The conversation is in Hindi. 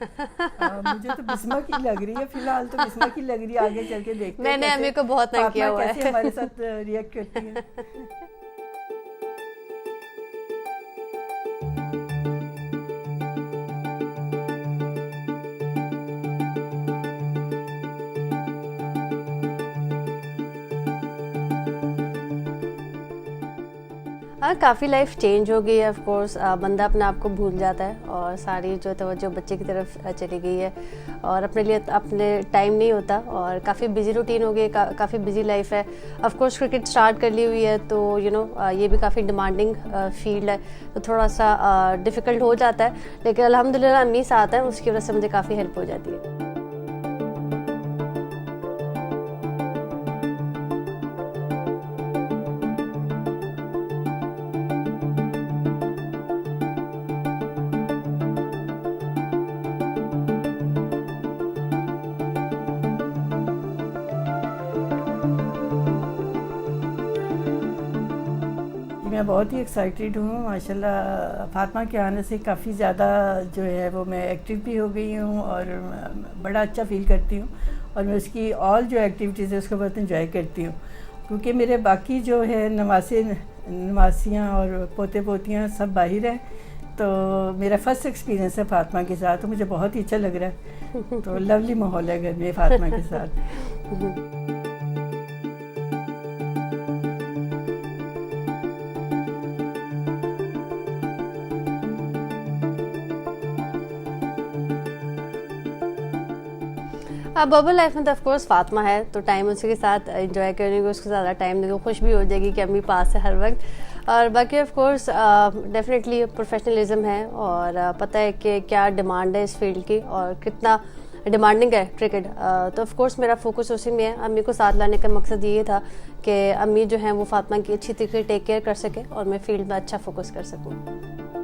मुझे तो बिस्मा की लग रही है, फिलहाल तो बिस्मा की लग रही है, आगे चल के देखते हैं मैंने अम्मी को बहुत तंग किया हुआ है। कैसे हमारे साथ रिएक्ट करती है। हाँ, काफ़ी लाइफ चेंज हो गई है ऑफ कोर्स। बंदा अपने आप को भूल जाता है और सारी जो तवज्जो बच्चे की तरफ चली गई है और अपने लिए अपने टाइम नहीं होता और काफ़ी बिजी रूटीन हो गई, काफ़ी बिजी लाइफ है। ऑफ कोर्स क्रिकेट स्टार्ट कर ली हुई है तो ये भी काफ़ी डिमांडिंग फील्ड है, तो थोड़ा सा डिफ़िकल्ट हो जाता है, लेकिन अल्हम्दुलिल्लाह अम्मी साथ हैं, उसकी वजह से मुझे काफ़ी हेल्प हो जाती है। मैं बहुत ही एक्साइटेड हूँ माशाल्लाह। फातिमा के आने से काफ़ी ज़्यादा जो है वो मैं एक्टिव भी हो गई हूँ और बड़ा अच्छा फील करती हूँ और मैं उसकी ऑल जो एक्टिविटीज़ है उसको बहुत इंजॉय करती हूँ, क्योंकि मेरे बाकी जो है नवासियाँ और पोते पोतियाँ सब बाहर हैं, तो मेरा फर्स्ट एक्सपीरियंस है फातिमा के साथ, तो मुझे बहुत ही अच्छा लग रहा है। तो लवली माहौल है घर में फातिमा के साथ। अब बबल लाइफ में तो ऑफकोर्स फातिमा है, तो टाइम उसी के साथ एंजॉय करेंगे, उसको ज़्यादा टाइम देंगे, खुश भी हो जाएगी कि अम्मी पास है हर वक्त। और बाकी ऑफकोर्स डेफिनेटली प्रोफेशनलिज्म है और पता है कि क्या डिमांड है इस फील्ड की और कितना डिमांडिंग है क्रिकेट। तो ऑफकोर्स मेरा फोकस उसी में है। अम्मी को साथ लाने का मकसद ये था कि अम्मी जो है वो फातिमा की अच्छी तरीके टेक केयर कर सके और मैं फील्ड में अच्छा फोकस कर सकूँ।